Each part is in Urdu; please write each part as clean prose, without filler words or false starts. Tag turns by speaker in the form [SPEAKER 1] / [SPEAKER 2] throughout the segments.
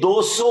[SPEAKER 1] 200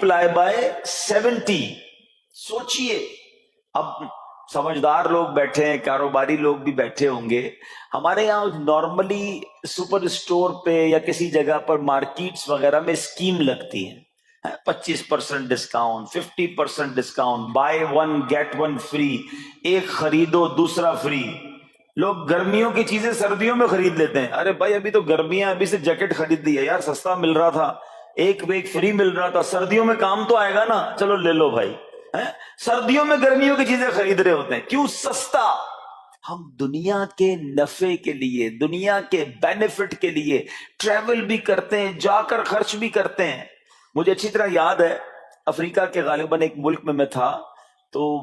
[SPEAKER 1] پلائی بائی 70. سوچئے. اب سمجھدار لوگ بیٹھے ہیں, کاروباری لوگ بھی بیٹھے ہوں گے. ہمارے یہاں نارملی سپر اسٹور پہ یا کسی جگہ پر مارکیٹس وغیرہ میں اسکیم لگتی ہے, 25% discount, 50% discount, buy 1 get 1 free, ایک خریدو دوسرا فری. لوگ گرمیوں کی چیزیں سردیوں میں خرید لیتے ہیں. ارے بھائی ابھی تو گرمیاں, ابھی سے جیکٹ خرید لی ہے یار, سستا مل رہا تھا, ایک فری مل رہا تھا, سردیوں میں کام تو آئے گا نا, چلو لے لو بھائی. سردیوں میں گرمیوں کی چیزیں خرید رہے ہوتے ہیں, کیوں؟ سستا. ہم دنیا کے نفع کے لیے, دنیا کے بینیفٹ کے لیے ٹریول بھی کرتے ہیں, جا کر خرچ بھی کرتے ہیں. مجھے اچھی طرح یاد ہے, افریقہ کے غالباً ایک ملک میں تھا, تو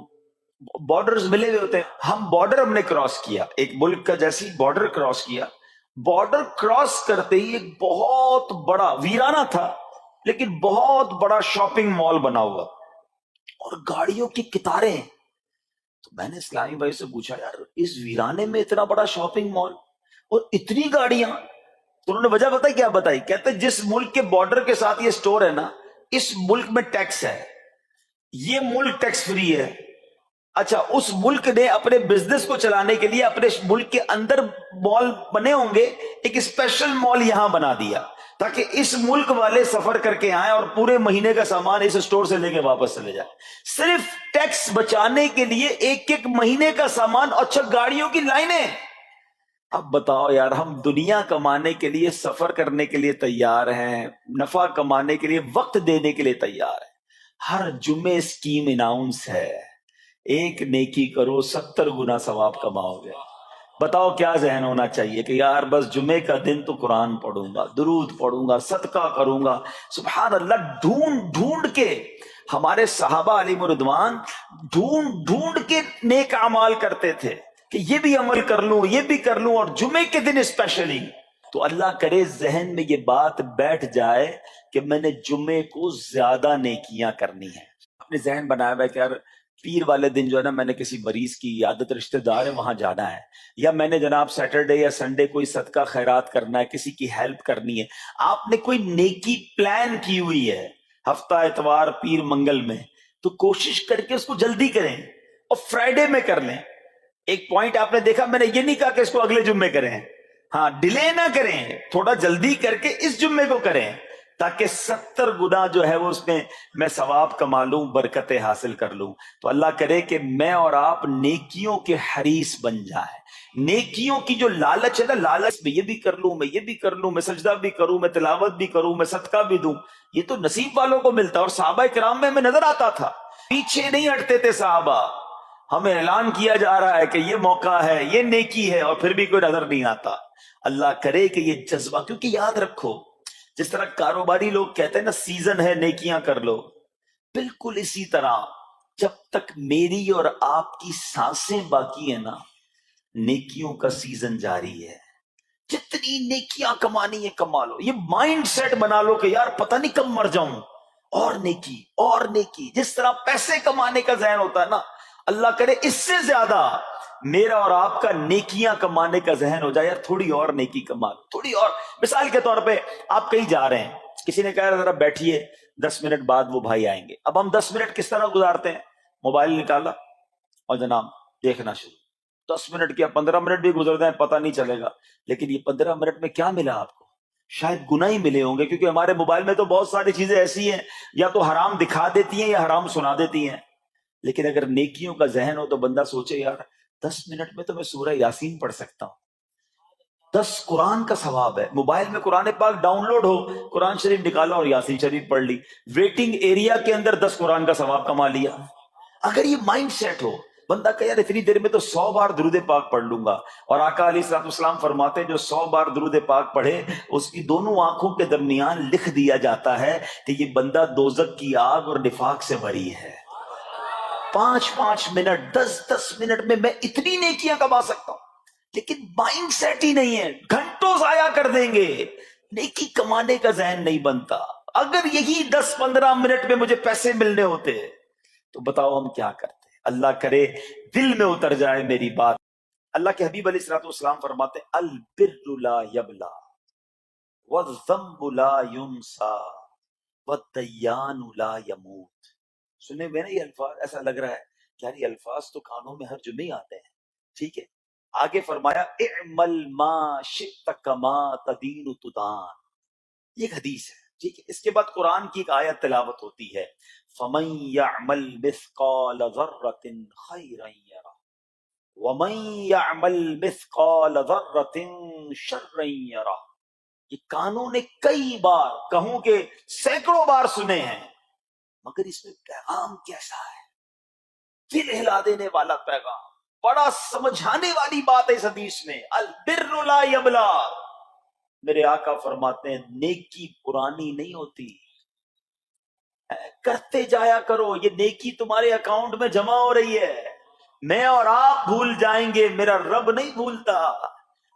[SPEAKER 1] بارڈرز ملے ہوئے ہوتے ہیں. ہم نے کراس کیا, ایک ملک کا جیسی بارڈر کراس کیا. بارڈر کراس کرتے ہی ایک بہت بڑا ویرانہ تھا, لیکن بہت بڑا شاپنگ مال بنا ہوا اور گاڑیوں کی قطاریں. تو میں نے اسلامی بھائی سے پوچھا, یار اس ویرانے میں اتنا بڑا شاپنگ مال اور اتنی گاڑیاں؟ تو انہوں نے وجہ بتائی, کیا بتائی؟ کہتے جس ملک کے بارڈر کے ساتھ یہ سٹور ہے نا, اس ملک میں ٹیکس ہے, یہ ملک ٹیکس فری ہے. اچھا, اس ملک نے اپنے بزنس کو چلانے کے لیے اپنے ملک کے اندر مال بنے ہوں گے, ایک اسپیشل مال یہاں بنا دیا تاکہ اس ملک والے سفر کر کے آئیں اور پورے مہینے کا سامان اس سٹور سے لے کے واپس چلے جائیں, صرف ٹیکس بچانے کے لیے. ایک مہینے کا سامان. اچھا, گاڑیوں کی لائنیں. اب بتاؤ یار, ہم دنیا کمانے کے لیے, سفر کرنے کے لیے تیار ہیں, نفع کمانے کے لیے, وقت دینے کے لیے تیار ہیں. ہر جمعے اسکیم اناؤنس ہے, ایک نیکی کرو 70 گنا ثواب کماؤ گے. بتاؤ کیا ذہن ہونا چاہیے کہ یار بس جمعے کا دن تو قرآن پڑھوں گا, درود پڑھوں گا, صدقہ کروں گا. سبحان اللہ, ڈھونڈ ڈھونڈ کے ہمارے صحابہ علیہ رضوان ڈھونڈ ڈھونڈ کے نیک اعمال کرتے تھے کہ یہ بھی عمل کر لوں, یہ بھی کر لوں, اور جمعے کے دن اسپیشلی. تو اللہ کرے ذہن میں یہ بات بیٹھ جائے کہ میں نے جمعے کو زیادہ نیکیاں کرنی ہیں. اپنے ذہن بنایا ہوا ہے کہ یار پیر والے دن جو ہے نا, میں نے کسی مریض کی عادت رشتہ دار ہے وہاں جانا ہے, یا میں نے جناب سیٹرڈے یا سنڈے کوئی صدقہ خیرات کرنا ہے, کسی کی ہیلپ کرنی ہے. آپ نے کوئی نیکی پلان کی ہوئی ہے ہفتہ اتوار پیر منگل میں, تو کوشش کر کے اس کو جلدی کریں اور فرائیڈے میں کر لیں. ایک پوائنٹ آپ نے دیکھا, میں نے یہ نہیں کہا کہ اس کو اگلے جمعے کریں, ہاں ڈیلے نہ کریں, تھوڑا جلدی کر کے اس جمعے کو کریں تاکہ 70 گنا جو ہے وہ اس میں ثواب کما لوں, برکتیں حاصل کر لوں. تو اللہ کرے کہ میں اور آپ نیکیوں کے حریص بن جائیں. نیکیوں کی جو لالچ ہے نا, لالچ میں یہ بھی کر لوں, میں یہ بھی کر لوں, میں سجدہ بھی کروں, میں تلاوت بھی کروں, میں صدقہ بھی دوں, یہ تو نصیب والوں کو ملتا. اور صحابہ کرام میں ہمیں نظر آتا تھا, پیچھے نہیں ہٹتے تھے صحابہ. ہمیں اعلان کیا جا رہا ہے کہ یہ موقع ہے, یہ نیکی ہے, اور پھر بھی کوئی نظر نہیں آتا. اللہ کرے کہ یہ جذبہ, کیونکہ یاد رکھو جس طرح کاروباری لوگ کہتے ہیں نا سیزن ہے نیکیاں کر لو, بالکل اسی طرح جب تک میری اور آپ کی سانسیں باقی ہیں نا, نیکیوں کا سیزن جاری ہے. جتنی نیکیاں کمانی ہے کما لو. یہ مائنڈ سیٹ بنا لو کہ یار پتہ نہیں کب مر جاؤں, اور نیکی اور نیکی. جس طرح پیسے کمانے کا ذہن ہوتا ہے نا, اللہ کرے اس سے زیادہ میرا اور آپ کا نیکیاں کمانے کا ذہن ہو جائے. یار تھوڑی اور نیکی کما, تھوڑی اور. مثال کے طور پہ آپ کہیں جا رہے ہیں, کسی نے کہا ذرا بیٹھیے 10 منٹ بعد وہ بھائی آئیں گے. اب ہم 10 منٹ کس طرح گزارتے ہیں؟ موبائل نکالا اور جناب دیکھنا شروع. 10 منٹ کیا 15 منٹ بھی گزر جائیں پتہ نہیں چلے گا. لیکن یہ 15 منٹ میں کیا ملا آپ کو؟ شاید گناہ ہی ملے ہوں گے, کیونکہ ہمارے موبائل میں تو بہت ساری چیزیں ایسی ہیں یا تو حرام دکھا دیتی ہیں یا حرام سنا دیتی ہیں. لیکن اگر نیکیوں کا ذہن ہو تو بندہ سوچے یار 10 منٹ میں تو میں سورہ یاسین پڑھ سکتا ہوں, 10 قرآن کا ثواب ہے. موبائل میں قرآن پاک ڈاؤن لوڈ ہو, قرآن شریف نکالا اور یاسین شریف پڑھ لی, ویٹنگ ایریا کے اندر 10 قرآن کا ثواب کما لیا. اگر یہ مائنڈ سیٹ ہو, بندہ کہ یار اتنی دیر میں تو 100 بار درود پاک پڑھ لوں گا. اور آقا علیہ الصلوۃ والسلام فرماتے ہیں جو 100 بار درود پاک پڑھے اس کی دونوں آنکھوں کے درمیان لکھ دیا جاتا ہے کہ یہ بندہ دوزخ کی آگ اور نفاق سے بری ہے. 5 منٹ 10 منٹ میں اتنی نیکیاں کما سکتا ہوں. لیکن مائنڈ سیٹ ہی نہیں ہے, گھنٹوں ضائع کر دیں گے, نیکی کمانے کا ذہن نہیں بنتا. اگر یہی 10-15 منٹ میں مجھے پیسے ملنے ہوتے تو بتاؤ ہم کیا کرتے. اللہ کرے دل میں اتر جائے میری بات. اللہ کے حبیب علیہ الصلوۃ والسلام فرماتے ہیں البر لا یبلا والذنب لا ینسا والدیان لا یموت. سنے میں نا یہ الفاظ، ایسا لگ رہا ہے کہ یار یہ الفاظ تو کانوں میں ہر جمعے ہی آتے ہیں. ٹھیک ہے، آگے فرمایا اعمل ما شئت کما تدین تدان. یہ ایک حدیث ہے. ٹھیک ہے، اس کے بعد قرآن کی ایک آیت تلاوت ہوتی ہے، فمن یعمل مثقال ذرۃ خیرا یرہ ومن یعمل مثقال ذرۃ شرا یرہ. یہ کانوں نے کئی بار، کہوں کہ سینکڑوں بار سنے ہیں، مگر اس میں پیغام کیسا ہے؟ دل ہلا دینے والا پیغام، بڑا سمجھانے والی بات ہے اس حدیث میں. البر لا یبلا. میرے آقا فرماتے ہیں نیکی پرانی نہیں ہوتی، کرتے جایا کرو. یہ نیکی تمہارے اکاؤنٹ میں جمع ہو رہی ہے. میں اور آپ بھول جائیں گے، میرا رب نہیں بھولتا.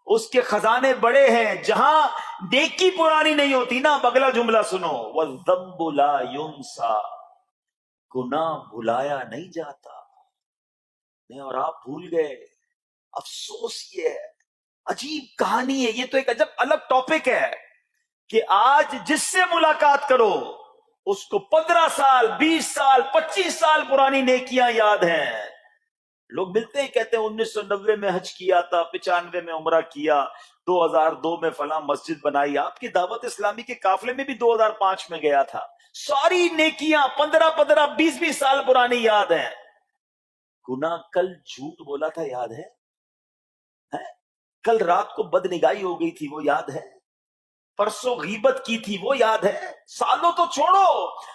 [SPEAKER 1] اس کے خزانے بڑے ہیں. جہاں نیکی پرانی نہیں ہوتی نا، اگلا جملہ سنو، والذنب لا ينسى. گناہ بھلایا نہیں جاتا. میں اور آپ بھول گئے. افسوس یہ ہے، عجیب کہانی ہے. یہ تو ایک عجب الگ ٹاپک ہے کہ آج جس سے ملاقات کرو اس کو 15 سال 20 سال 25 سال پرانی نیکیاں یاد ہیں. لوگ ملتے ہیں کہتے ہیں 1990 میں حج کیا تھا، 95 میں عمرہ کیا، 2002 میں فلاں مسجد بنائی. آپ کی دعوت اسلامی کے قافلے میں بھی 2005 میں گیا تھا. ساری نیکیاں 15 20 سال پرانی یاد ہیں. گناہ کل جھوٹ بولا تھا یاد ہے؟ کل رات کو بد نگاہی ہو گئی تھی وہ یاد ہے؟ پرسوں غیبت کی تھی وہ یاد ہے؟ سالوں تو چھوڑو،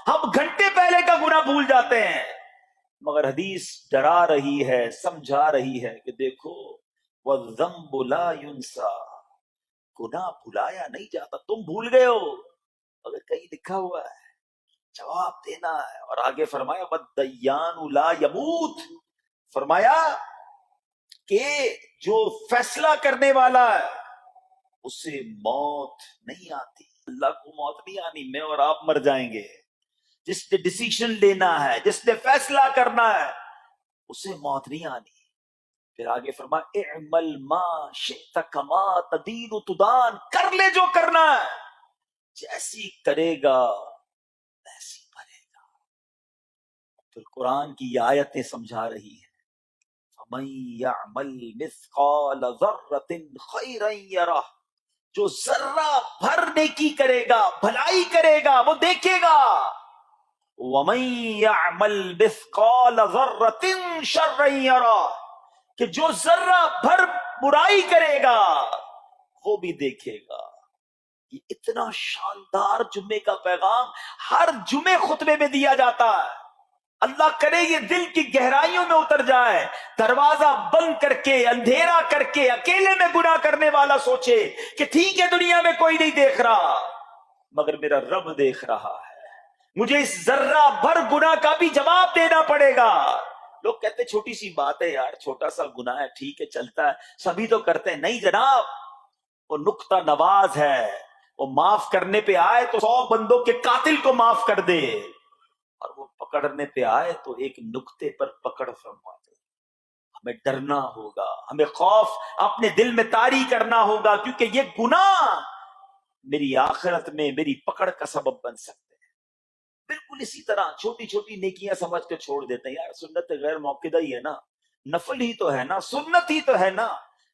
[SPEAKER 1] ہم گھنٹے پہلے کا گناہ بھول جاتے ہیں. مگر حدیث ڈرا رہی ہے، سمجھا رہی ہے کہ دیکھو والذنب لا ينسى. گناہ بھلایا نہیں جاتا. تم بھول گئے ہو مگر کہیں لکھا ہوا ہے، جواب دینا ہے. اور آگے فرمایا والدیان لا يموت. فرمایا کہ جو فیصلہ کرنے والا ہے اسے موت نہیں آتی. اللہ کو موت نہیں آنی. میں اور آپ مر جائیں گے. جس نے ڈیسیشن لینا ہے، جس نے فیصلہ کرنا ہے، اسے موت نہیں آنی. پھر آگے فرمایا اعمل ما شئت کما تدین تدان. کر لے جو کرنا ہے، جیسی کرے گا ویسی بھرے گا. پھر قرآن کی یہ آیتیں سمجھا رہی ہیں، فمن یعمل مثقال ذرۃ خیرا یرہ. جو ذرہ بھر نیکی کرے گا، بھلائی کرے گا، وہ دیکھے گا. وَمَن يَعْمَلْ مِثْقَالَ ذَرَّةٍ شَرًّا يَرَهُ. کہ جو ذرہ بھر برائی کرے گا وہ بھی دیکھے گا. یہ اتنا شاندار جمعے کا پیغام ہر جمعے خطبے میں دیا جاتا ہے. اللہ کرے یہ دل کی گہرائیوں میں اتر جائے. دروازہ بند کر کے، اندھیرا کر کے، اکیلے میں گناہ کرنے والا سوچے کہ ٹھیک ہے دنیا میں کوئی نہیں دیکھ رہا مگر میرا رب دیکھ رہا ہے، مجھے اس ذرہ بھر گناہ کا بھی جواب دینا پڑے گا. لوگ کہتے ہیں چھوٹی سی بات ہے یار، چھوٹا سا گناہ ہے، ٹھیک ہے چلتا ہے، سبھی تو کرتے ہیں. نہیں جناب، وہ نقطہ نواز ہے. وہ معاف کرنے پہ آئے تو 100 بندوں کے قاتل کو معاف کر دے، اور وہ پکڑنے پہ آئے تو ایک نقطے پر پکڑ فرما دے. ہمیں ڈرنا ہوگا، ہمیں خوف اپنے دل میں طاری کرنا ہوگا، کیونکہ یہ گناہ میری آخرت میں میری پکڑ کا سبب بن سکتے ہیں. بالکل اسی طرح چھوٹی چھوٹی نیکیاں سمجھ کے چھوڑ دیتے ہیں. یار سنت غیر موقدہ ہی ہے نا، نفل ہی تو ہے نا، سنت ہی تو ہے نا،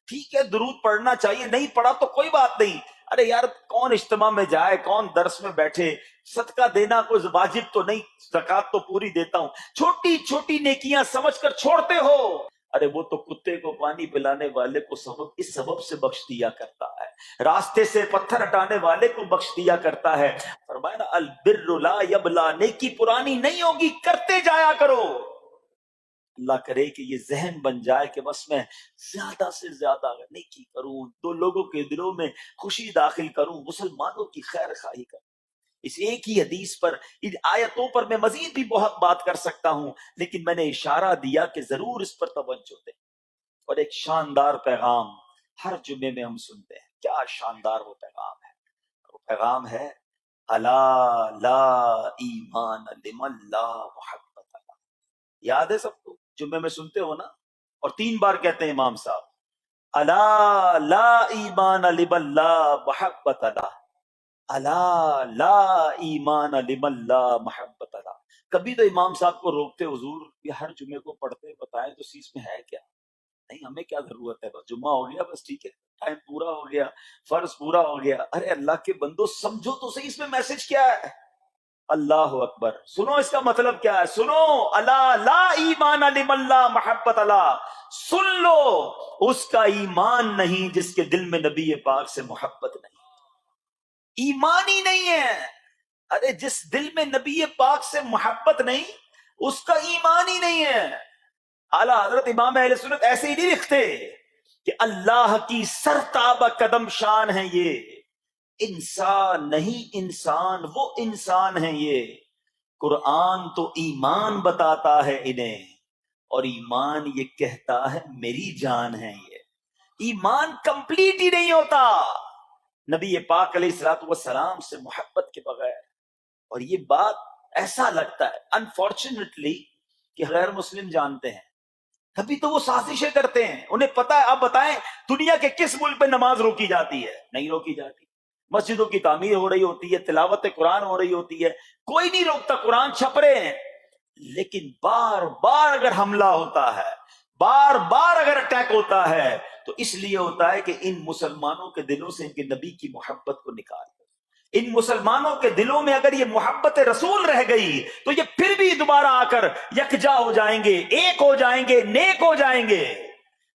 [SPEAKER 1] ٹھیک ہے درود پڑھنا چاہیے، نہیں پڑھا تو کوئی بات نہیں. ارے یار کون اجتماع میں جائے، کون درس میں بیٹھے، صدقہ دینا کوئی واجب تو نہیں، زکات تو پوری دیتا ہوں. چھوٹی چھوٹی نیکیاں سمجھ کر چھوڑتے ہو. ارے وہ تو کتے کو پانی پلانے والے کو اس سبب سے بخش دیا کرتا ہے، راستے سے پتھر ہٹانے والے کو بخش دیا کرتا ہے. فرمایا نا البر لا یبلا. نیکی پرانی نہیں ہوگی، کرتے جایا کرو. اللہ کرے کہ یہ ذہن بن جائے کہ بس میں زیادہ سے زیادہ نیکی کروں، تو لوگوں کے دلوں میں خوشی داخل کروں، مسلمانوں کی خیر خواہی کروں. اس ایک ہی حدیث پر، ان آیتوں پر میں مزید بھی بہت بات کر سکتا ہوں، لیکن میں نے اشارہ دیا کہ ضرور اس پر توجہ دیں. اور ایک شاندار پیغام ہر جمعے میں ہم سنتے ہیں. کیا شاندار وہ پیغام ہے! وہ پیغام ہے الا لا ایمان لمن لا محبت له. یاد ہے سب کو؟ جمعے میں سنتے ہو نا، اور 3 بار کہتے ہیں امام صاحب، الا لا ایمان لمن لا محبت له. الا لا ایمان لمن لا محبت لا. کبھی تو امام صاحب کو روکتے حضور یہ ہر جمعے کو پڑھتے بتائیں تو اس میں ہے کیا؟ نہیں ہمیں کیا ضرورت ہے، بس جمعہ ہو گیا بس ٹھیک ہے، ٹائم پورا ہو گیا، فرض پورا ہو گیا. ارے اللہ کے بندو سمجھو تو صحیح اس میں میسج کیا ہے. اللہ اکبر. سنو اس کا مطلب کیا ہے، سنو. اللہ لا ایمان لمن لا محبت اللہ. سن لو اس کا ایمان نہیں جس کے دل میں نبی پاک سے محبت نہیں. ایمان ہی نہیں ہے. ارے جس دل میں نبی پاک سے محبت نہیں اس کا ایمان ہی نہیں ہے. اعلیٰ حضرت امام اہل سنت ایسے ہی نہیں لکھتے کہ اللہ کی سرتابہ قدم شان ہے یہ، انسان نہیں انسان، وہ انسان ہے یہ. قرآن تو ایمان بتاتا ہے انہیں، اور ایمان یہ کہتا ہے میری جان ہے یہ. ایمان کمپلیٹ ہی نہیں ہوتا نبی پاک علیہ الصلوۃ والسلام سے محبت کے بغیر. اور یہ بات ایسا لگتا ہے انفارچونیٹلی کہ غیر مسلم جانتے ہیں، کبھی تو وہ سازشیں کرتے ہیں. انہیں پتا ہے. آپ بتائیں دنیا کے کس ملک پہ نماز روکی جاتی ہے؟ نہیں روکی جاتی. مسجدوں کی تعمیر ہو رہی ہوتی ہے، تلاوت قرآن ہو رہی ہوتی ہے، کوئی نہیں روکتا، قرآن چھپ رہے ہیں. لیکن بار بار اگر حملہ ہوتا ہے، بار بار اگر اٹیک ہوتا ہے تو اس لیے ہوتا ہے کہ ان مسلمانوں کے دلوں سے ان کے نبی کی محبت کو نکال دو. ان مسلمانوں کے دلوں میں اگر یہ محبت رسول رہ گئی تو یہ پھر بھی دوبارہ آ کر یکجا ہو جائیں گے، ایک ہو جائیں گے، نیک ہو جائیں گے.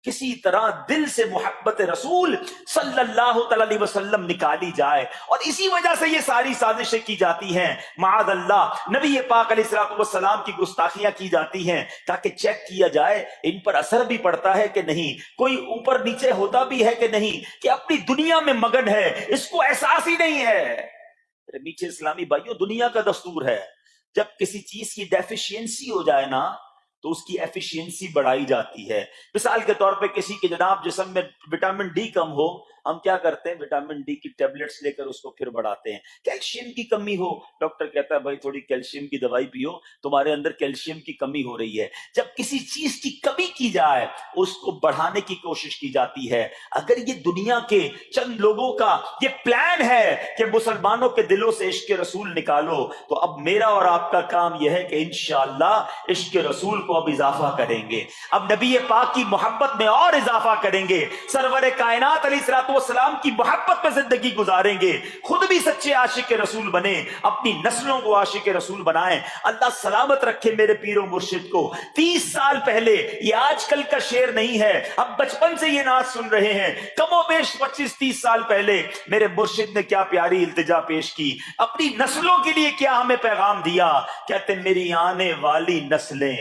[SPEAKER 1] کسی طرح دل سے محبت رسول صلی اللہ تعالی علیہ وسلم نکالی جائے، اور اسی وجہ سے یہ ساری سازشیں کی جاتی ہیں. معاذ اللہ نبی پاک علیہ الصلوۃ والسلام کی گستاخیاں کی جاتی ہیں تاکہ چیک کیا جائے ان پر اثر بھی پڑتا ہے کہ نہیں، کوئی اوپر نیچے ہوتا بھی ہے کہ نہیں، کہ اپنی دنیا میں مگن ہے، اس کو احساس ہی نہیں ہے. میٹھے اسلامی بھائیوں، دنیا کا دستور ہے جب کسی چیز کی ڈیفیشینسی ہو جائے نا تو اس کی ایفیشینسی بڑھائی جاتی ہے. مثال کے طور پہ کسی کے جناب جسم میں وٹامن ڈی کم ہو، ہم کیا کرتے ہیں، وٹامن ڈی کی ٹیبلٹس لے کر اس کو پھر بڑھاتے ہیں. کیلشیم کی کمی ہو، ڈاکٹر کہتا ہے بھائی تھوڑی کیلشیم کی دوائی پیو، تمہارے اندر کیلشیم کی کمی ہو رہی ہے. جب کسی چیز کی کمی کی جائے اس کو بڑھانے کی کوشش کی جاتی ہے. اگر یہ دنیا کے چند لوگوں کا یہ پلان ہے کہ مسلمانوں کے دلوں سے عشق رسول نکالو، تو اب میرا اور آپ کا کام یہ ہے کہ انشاءاللہ عشق رسول کو اب اضافہ کریں گے، اب نبی پاک کی محبت میں اور اضافہ کریں گے، سرور کائنات علیہ الصلوۃ والسلام کی محبت میں زندگی گزاریں گے، خود بھی سچے عاشق رسول بنے، اپنی نسلوں کو عاشق رسول بنائیں. اللہ سلامت رکھے میرے پیر و مرشد کو. 30 سال پہلے، یہ آج کل کا شعر نہیں ہے، اب بچپن سے یہ نعت سن رہے ہیں، کم و بیش 25-30 سال پہلے میرے مرشد نے کیا پیاری التجا پیش کی، اپنی نسلوں کے لیے کیا ہمیں پیغام دیا. کہتے میری آنے والی نسلیں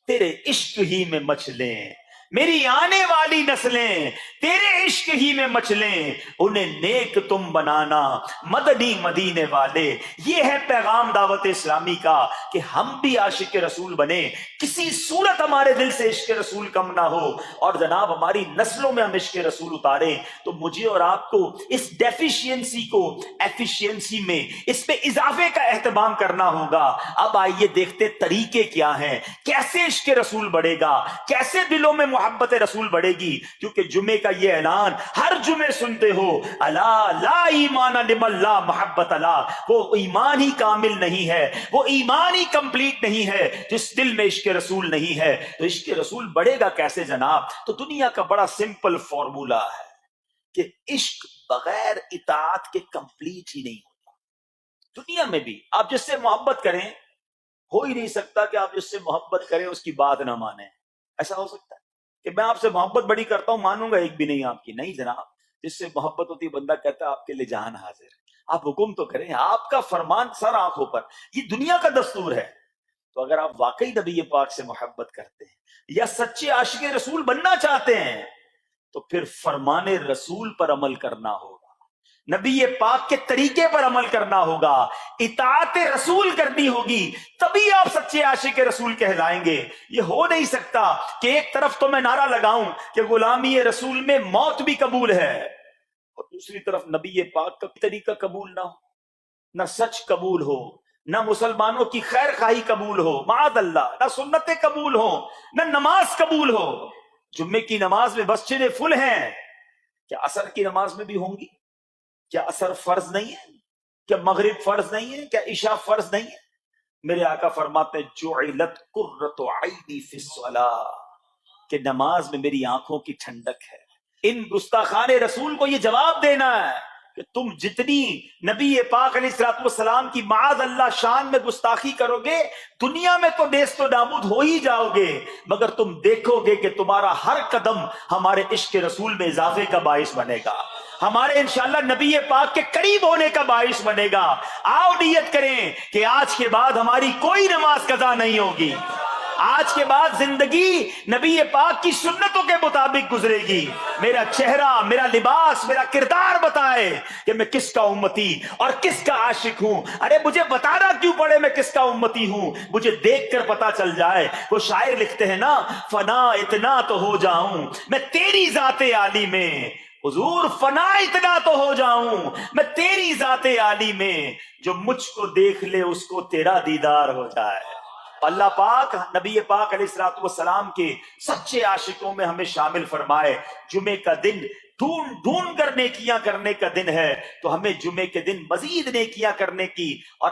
[SPEAKER 1] تیرے عشق ہی میں مچلیں، میری آنے والی نسلیں تیرے عشق ہی میں مچلیں، انہیں نیک تم بنانا مدنی مدینے والے. یہ ہے پیغام دعوت اسلامی کا کہ ہم بھی عاشق رسول بنے، کسی صورت ہمارے دل سے عشق رسول کم نہ ہو، اور جناب ہماری نسلوں میں ہم عشق رسول اتاریں. تو مجھے اور آپ کو اس ڈیفیشینسی کو ایفیشینسی میں، اس پہ اضافے کا اہتمام کرنا ہوگا. اب آئیے دیکھتے طریقے کیا ہیں، کیسے عشق رسول بڑھے گا، کیسے دلوں میں محبت رسول بڑھے گی. کیونکہ جمعے کا یہ اعلان ہر جمعے سنتے ہو، الا لا ایمان لمن لا محبت لا. وہ ایمان ہی کامل نہیں ہے، وہ ایمان ہی کمپلیٹ نہیں ہے جس دل میں عشق رسول نہیں ہے. تو عشق رسول بڑھے گا کیسے جناب؟ تو دنیا کا بڑا سمپل فارمولا ہے کہ عشق بغیر اطاعت کے کمپلیٹ ہی نہیں ہوتا. دنیا میں بھی آپ جس سے محبت کریں، ہو ہی نہیں سکتا کہ آپ جس سے محبت کریں اس کی بات نہ مانیں. ایسا ہو سکتا ہے کہ میں آپ سے محبت بڑی کرتا ہوں، مانوں گا ایک بھی نہیں آپ کی؟ نہیں جناب. جس سے محبت ہوتی ہے بندہ کہتا ہے آپ کے لیے جہان حاضر ہے، آپ حکم تو کریں، آپ کا فرمان سر آنکھوں پر. یہ دنیا کا دستور ہے. تو اگر آپ واقعی نبی پاک سے محبت کرتے ہیں یا سچے عاشق رسول بننا چاہتے ہیں تو پھر فرمان رسول پر عمل کرنا ہوگا، نبی پاک کے طریقے پر عمل کرنا ہوگا، اطاعت رسول کرنی ہوگی، تبھی آپ سچے عاشق رسول کہلائیں گے. یہ ہو نہیں سکتا کہ ایک طرف تو میں نعرہ لگاؤں کہ غلامی رسول میں موت بھی قبول ہے، اور دوسری طرف نبی پاک کا طریقہ قبول نہ ہو، نہ سچ قبول ہو، نہ مسلمانوں کی خیر خواہی قبول ہو، معاذ اللہ، نہ سنتیں قبول ہو، نہ نماز قبول ہو. جمعے کی نماز میں مسجدیں فل ہیں، کیا عصر کی نماز میں بھی ہوں گی؟ کیا اثر فرض نہیں ہے؟ کیا مغرب فرض نہیں ہے؟ کیا عشاء فرض نہیں ہے؟ میرے آقا فرماتے ہیں جعلت قرۃ عینی فی الصلاۃ، کہ نماز میں میری آنکھوں کی ٹھنڈک ہے۔ ان گستاخان رسول کو یہ جواب دینا ہے کہ تم جتنی نبی پاک علیہ الصلوۃ والسلام کی معاذ اللہ شان میں گستاخی کرو گے، دنیا میں تو نیست و نابود ہو ہی جاؤ گے، مگر تم دیکھو گے کہ تمہارا ہر قدم ہمارے عشق رسول میں اضافے کا باعث بنے گا، ہمارے انشاءاللہ نبی پاک کے قریب ہونے کا باعث بنے گا۔ آؤ نیت کریں کہ آج کے بعد ہماری کوئی نماز قضا نہیں ہوگی، آج کے بعد زندگی نبی پاک کی سنتوں کے مطابق گزرے گی۔ میرا چہرہ، میرا لباس، میرا کردار بتائے کہ میں کس کا امتی اور کس کا عاشق ہوں۔ ارے مجھے بتانا کیوں پڑے میں کس کا امتی ہوں، مجھے دیکھ کر پتا چل جائے۔ وہ شاعر لکھتے ہیں نا، فنا اتنا تو ہو جاؤں میں تیری ذات عالی میں، حضور فنا اتنا تو ہو جاؤں میں تیری ذات عالی میں، جو مجھ کو دیکھ لے اس کو تیرا دیدار ہو جائے۔ اللہ پاک نبی پاک علیہ الصلوۃ والسلام کے سچے عاشقوں میں ہمیں شامل فرمائے۔ جمعے کا دن ڈھونڈ کر نیکیاں کرنے کا دن ہے، تو ہمیں جمعے کے دن مزید نیکیاں کرنے کی اور